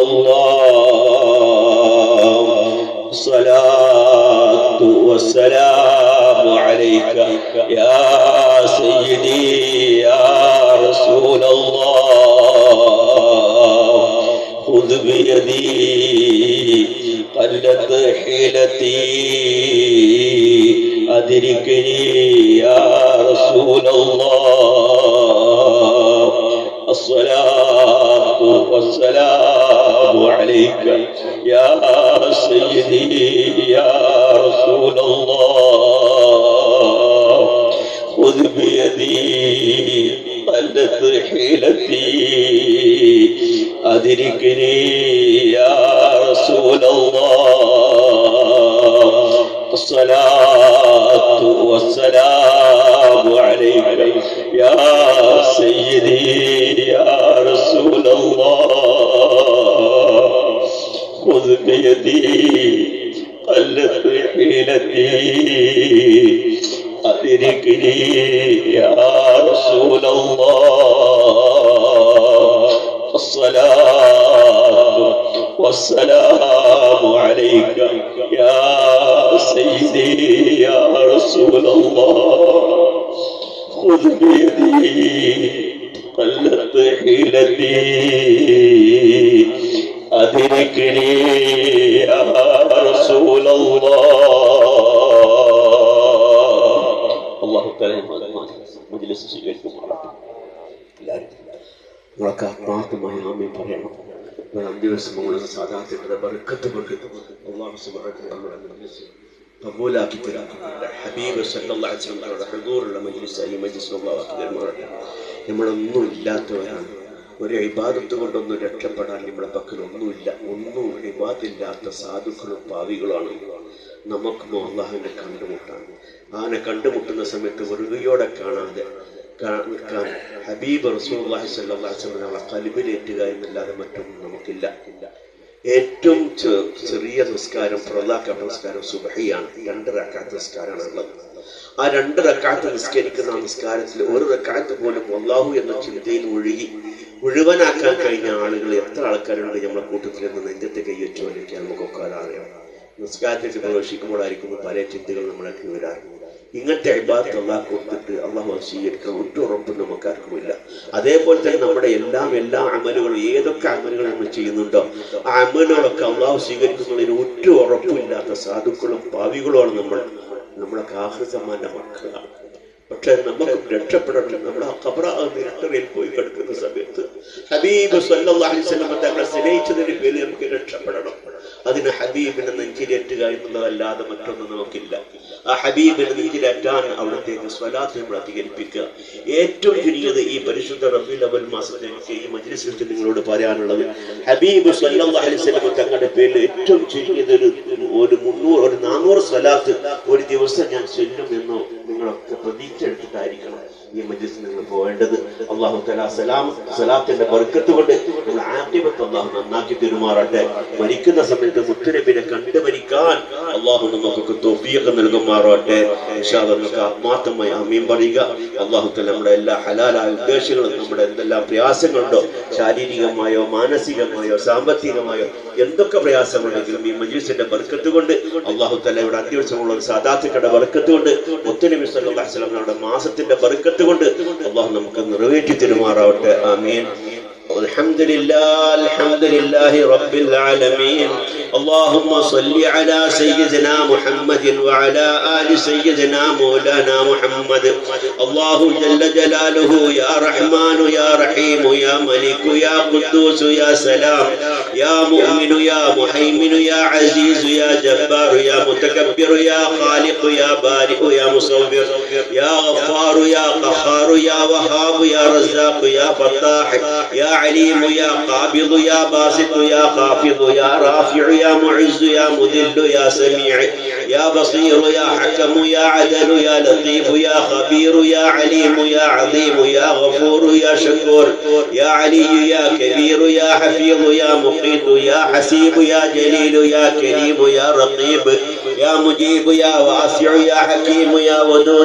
الله الصلاة والسلام عليك يا سيدي يا رسول الله خذ بيدي قلت حيلتي أدركني يا رسول الله الصلاة والسلام عليك يا سيدي يا رسول الله خذ بيدي قلت حيلتي أدركني يا رسول الله الصلاة والسلام عليك يا سيدي يا رسول الله خذ بيدي قلت حيلتي أدركني يا رسول الله الصلاة والسلام عليك يا سيدي يا رسول الله خذ بيدي قلت حيلتي أدركني يا رسول الله الله تعالى مجلس സ്വീകരിക്കും നിങ്ങളൊക്കെ ആത്മാർത്ഥമായി ആമീൻ പറയണം. ദിവസം സാധാരണ ബർക്കത്ത് അല്ലാഹു സുബ്ഹാനഹു വ തആല മജ്ലിസ് കബൂലാക്കി തരാൻ ഹബീബ് സല്ലല്ലാഹു അലൈഹി വസല്ലം ഹുദൂറുള്ള മജ്ലിസ് ഈ മജ്ലിസ് അല്ലാഹു ആക്കി തരുമാറാകട്ടെ. നമ്മളൊന്നും ഇല്ലാത്തവരാണ്. ഒരു ഇബാദത്ത് കൊണ്ടൊന്നും രക്ഷപ്പെടാൻ നമ്മുടെ പക്കൽ ഒന്നുമില്ല. ഒന്നും ഇബാദില്ലാത്ത സാധുക്കളും പാവികളാണ്. നമുക്കും അല്ലാഹുവിനെ കണ്ടുമുട്ടാൻ, ആനെ കണ്ടുമുട്ടുന്ന സമയത്ത് വെറുകയോടെ കാണാതെ ഹബീബ് റസൂലുള്ളാഹി സ്വല്ലല്ലാഹു അലൈഹി വസല്ലം നമ്മളെ ഖൽബിലേറ്റുക എന്നല്ലാതെ മറ്റൊന്നും നമുക്കില്ല. ഏറ്റവും ചെറിയ നിസ്കാരം ഫർളാക്ക നിസ്കാരം സുബ്ഹിയാണ്. 2 റക്അത്ത് നിസ്കാരമാണ് ഉള്ളത്. ആ 2 റക്അത്ത് നിസ്കരിക്കുന്ന ആ നിസ്കാരത്തിൽ ഒരു റക്അത്ത് പോലും അല്ലാഹു എന്ന ചിന്തയിൽ മുഴുവനാക്കാൻ കഴിഞ്ഞ ആളുകൾ എത്ര ആൾക്കാരുണ്ട് നമ്മുടെ കൂട്ടത്തിൽ നിന്ന് നെഞ്ചത്തെ കൈവച്ചു വലിക്കാൻ നമുക്കൊക്കെ അറിയാം. നിസ്കാരത്തിൽ പ്രവേശിക്കുമ്പോഴായിരിക്കും പല ചിന്തകൾ നമ്മളൊക്കെ വരാറുണ്ട്. ഇങ്ങനത്തെ ഇബാദത്ത് അല്ലാഹു കൊടുത്തിട്ട് അല്ലാഹു സ്വീകരിക്കാൻ ഒട്ടും ഉറപ്പും നമുക്കാർക്കുമില്ല. അതേപോലെ തന്നെ നമ്മുടെ എല്ലാ അമലുകളും ഏതൊക്കെ അമലുകൾ നമ്മൾ ചെയ്യുന്നുണ്ടോ ആ അമലുകളൊക്കെ അല്ലാഹു സ്വീകരിക്കുന്നതിന് ഒട്ടും ഉറപ്പുമില്ലാത്ത സാധുക്കളും പാവികളുമാണ് നമ്മുടെ ആഖിറത്തമ്മാന്റെ മക്കളാണ്. പക്ഷെ നമുക്ക് രക്ഷപ്പെടണം. നമ്മുടെ ഖബറാകുന്ന ഇരട്ടറയിൽ പോയി കിടക്കുന്ന സമയത്ത് ഹബീബ് സല്ലല്ലാഹു അലൈഹി വസല്ലം തങ്ങളെ സ്നേഹിച്ചതിന്റെ പേരിൽ നമുക്ക് രക്ഷപ്പെടണം. അതിന് ഹബീബിനെ നെഞ്ചിലേറ്റുക എന്നുള്ളതല്ലാതെ മറ്റൊന്നും നമുക്കില്ല. ആ ഹബീബിനെ നെഞ്ചിലേറ്റാൻ അവിടത്തേക്ക് സ്വലാത്ത് നമ്മൾ അധികരിപ്പിക്കുക. ഏറ്റവും ചുരുങ്ങിയത് ഈ പരിശുദ്ധ റബീഉൽ അവ്വൽ മാസത്തിൽ ഈ മജ്ലിസിൽ നിങ്ങളോട് പറയാനുള്ളത് ഹബീബ് സല്ലല്ലാഹു അലൈഹി വസല്ലം തങ്ങളുടെ പേരിൽ ഏറ്റവും ചുരുങ്ങിയത് ഒരു 400 സ്വലാത്ത് ഒരു ദിവസം ഞാൻ ചൊല്ലുമെന്നോ നിങ്ങളൊക്കെ പ്രതീക്ഷ എടുത്തിട്ടായിരിക്കണം ഈ മജ്ലിസിൽ നിങ്ങൾ പോവേണ്ടത്. അല്ലാഹു തആല സലാത്തിന്റെ ബർക്കത്ത് കൊണ്ട് നമ്മുടെ ആഖിബത്ത് അല്ലാഹു നന്നാക്കി തരുമാറാകട്ടെ. മരിക്കുന്ന സമയത്ത് മുത്തുനബിയെ കണ്ടു മരിക്കാൻ അല്ലാഹു നമുക്ക് തൗഫീഖ് നൽകുമാറാകട്ടെ. ഇൻഷാ അല്ലാഹ് നമുക്ക് ആത്മാർത്ഥമായി ആമീൻ പറയുക. അല്ലാഹു തആല നമ്മുടെ എല്ലാ ഹലാലായ ഉദ്ദേശങ്ങളും നമ്മുടെ എന്തെല്ലാം പ്രയാസങ്ങളുണ്ടോ ശാരീരികമായോ മാനസികമായോ സാമ്പത്തികമായോ എന്തൊക്കെ പ്രയാസമുണ്ടെങ്കിലും ഈ മജ്ലിസിന്റെ ബർക്കത്ത് കൊണ്ട് അല്ലാഹു തആല ഇവിടെ അന്ത്യദിവസമുള്ള സാദാത്തുകളുടെ ബർക്കത്ത് കൊണ്ട് മുത്തുനബി സല്ലല്ലാഹു അലൈഹി വസല്ലം നമ്മുടെ മാസത്തിന്റെ ബർക്കത്ത് കൊണ്ട് അല്ലാഹു നമുക്ക് നിറവേറ്റി തരുമാറാവട്ടെ. ആമീൻ. الحمد لله رب العالمين. اللهم صل على سيدنا محمد وعلى آل سيدنا مولانا محمد. الله جل جلاله يا رحمن يا رحيم يا ملك يا قدوس يا سلام يا مؤمن يا مهيمن يا عزيز يا جبار يا متكبر يا خالق يا بارئ يا مصور يا غفار يا قهار يا وهاب يا رزاق يا فتاح يا عليم يا قابض يا باسط يا خافض يا رافع يا معز يا مذل يا سميع يا بصير يا حكم يا عدل يا لطيف يا خبير يا عليم يا عظيم يا غفور يا شكور يا علي يا كبير يا حفيظ يا مقيت يا حسيب يا جليل يا كريم يا رقيب يا مجيب يا واسع يا حكيم يا ودود